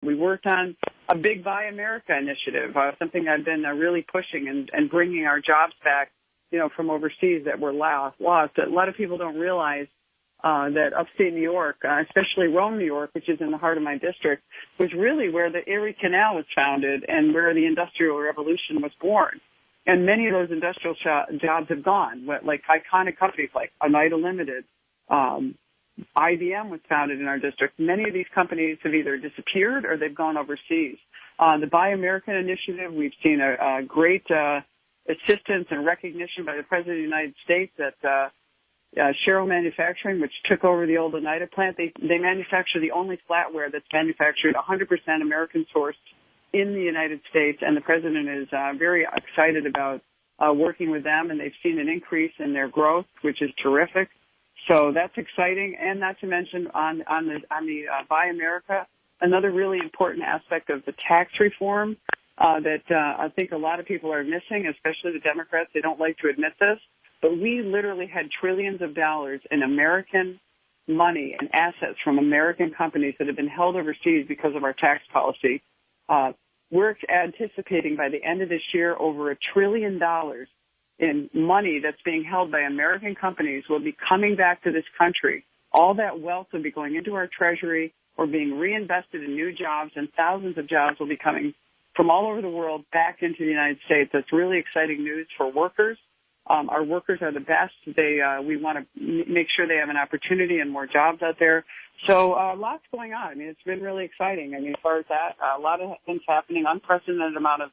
We worked on a big Buy America initiative, something I've been really pushing and bringing our jobs back, from overseas that were lost. A lot of people don't realize that upstate New York, especially Rome, New York, which is in the heart of my district, was really where the Erie Canal was founded and where the Industrial Revolution was born. And many of those industrial jobs have gone, like iconic companies like Oneida Limited. IBM was founded in our district. Many of these companies have either disappeared or they've gone overseas. The Buy American initiative, we've seen a great assistance and recognition by the President of the United States that Sherrill Manufacturing, which took over the old Oneida plant, they manufacture the only flatware that's manufactured 100% American sourced in the United States, and the President is very excited about working with them, and they've seen an increase in their growth, which is terrific. So that's exciting, and not to mention on the Buy America, another really important aspect of the tax reform that I think a lot of people are missing, especially the Democrats. They don't like to admit this, but we literally had trillions of dollars in American money and assets from American companies that have been held overseas because of our tax policy. We're anticipating by the end of this year over $1 trillion in money that's being held by American companies will be coming back to this country. All that wealth will be going into our treasury or being reinvested in new jobs, and thousands of jobs will be coming from all over the world back into the United States. That's really exciting news for workers. Our workers are the best. We want to make sure they have an opportunity and more jobs out there. So lots going on. I mean, it's been really exciting. I mean, as far as that, a lot of things happening, unprecedented amount of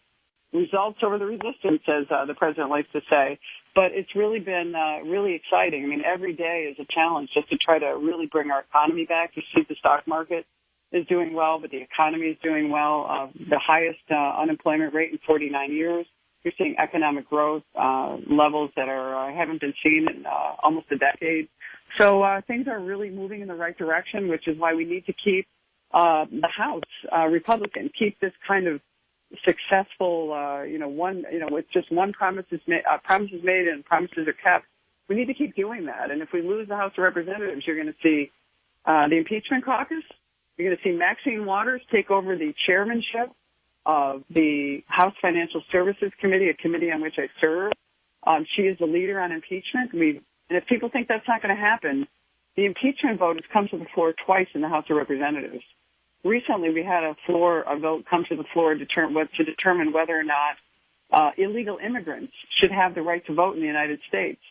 results over the resistance, as the President likes to say. But it's really been really exciting. I mean, every day is a challenge just to try to really bring our economy back. You see the stock market is doing well, but the economy is doing well. The highest unemployment rate in 49 years. You're seeing economic growth levels that haven't been seen in almost a decade. So things are really moving in the right direction, which is why we need to keep the House Republican, keep this kind of successful, with just one promises made and promises are kept. We need to keep doing that. And if we lose the House of Representatives, you're going to see the impeachment caucus. You're going to see Maxine Waters take over the chairmanship of the House Financial Services Committee, a committee on which I serve. She is the leader on impeachment. And if people think that's not going to happen, the impeachment vote has come to the floor twice in the House of Representatives. Recently, we had a vote come to the floor to determine whether or not illegal immigrants should have the right to vote in the United States.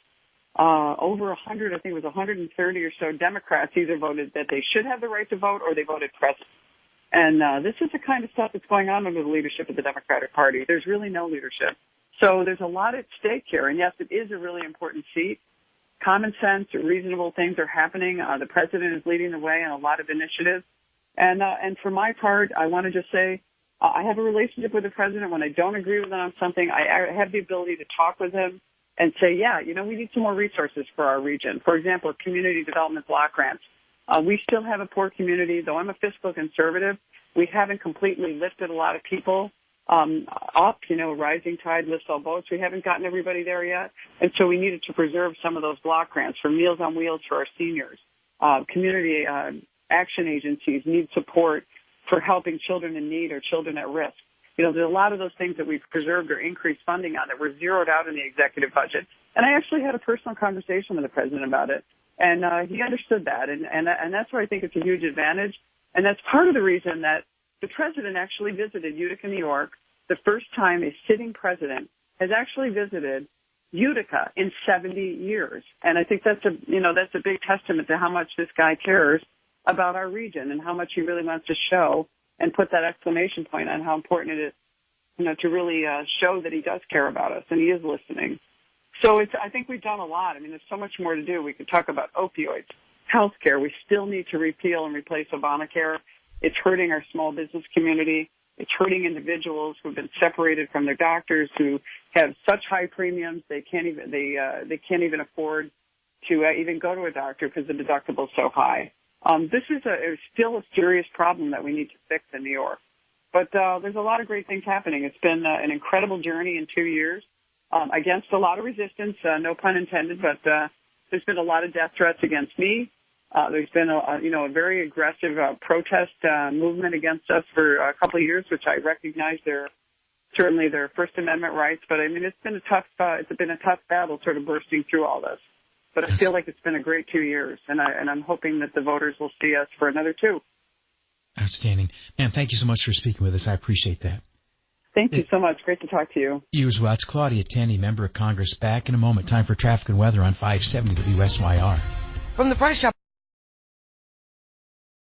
Over 100, I think it was 130 or so Democrats either voted that they should have the right to vote or they voted present. And this is the kind of stuff that's going on under the leadership of the Democratic Party. There's really no leadership. So there's a lot at stake here. And yes, it is a really important seat. Common sense, reasonable things are happening. The President is leading the way in a lot of initiatives. And for my part, I want to just say I have a relationship with the President. When I don't agree with him on something, I have the ability to talk with him and say, we need some more resources for our region. For example, community development block grants. We still have a poor community. Though I'm a fiscal conservative, we haven't completely lifted a lot of people up. Rising tide lifts all boats. We haven't gotten everybody there yet. And so we needed to preserve some of those block grants for Meals on Wheels for our seniors. Community action agencies need support for helping children in need or children at risk. There's a lot of those things that we've preserved or increased funding on that were zeroed out in the executive budget. And I actually had a personal conversation with the President about it. And he understood that, and that's where I think it's a huge advantage. And that's part of the reason that the President actually visited Utica, New York, the first time a sitting president has actually visited Utica in 70 years. And I think that's a big testament to how much this guy cares about our region and how much he really wants to show and put that exclamation point on how important it is, to really show that he does care about us and he is listening. So I think we've done a lot. I mean, there's so much more to do. We could talk about opioids, healthcare. We still need to repeal and replace Obamacare. It's hurting our small business community. It's hurting individuals who've been separated from their doctors, who have such high premiums they can't even afford to even go to a doctor because the deductible is so high. This is still a serious problem that we need to fix in New York. But there's a lot of great things happening. It's been an incredible journey in 2 years. Against a lot of resistance, no pun intended, but there's been a lot of death threats against me. There's been a very aggressive protest movement against us for a couple of years, which I recognize certainly their First Amendment rights. But I mean, it's been a tough battle sort of bursting through all this. But I feel like it's been a great 2 years, and I'm hoping that the voters will see us for another 2. Outstanding. Ma'am, thank you so much for speaking with us. I appreciate that. Thank you so much. Great to talk to you. You as well. It's Claudia Tenney, Member of Congress. Back in a moment. Time for traffic and weather on 570 WSYR. From the Price Shop.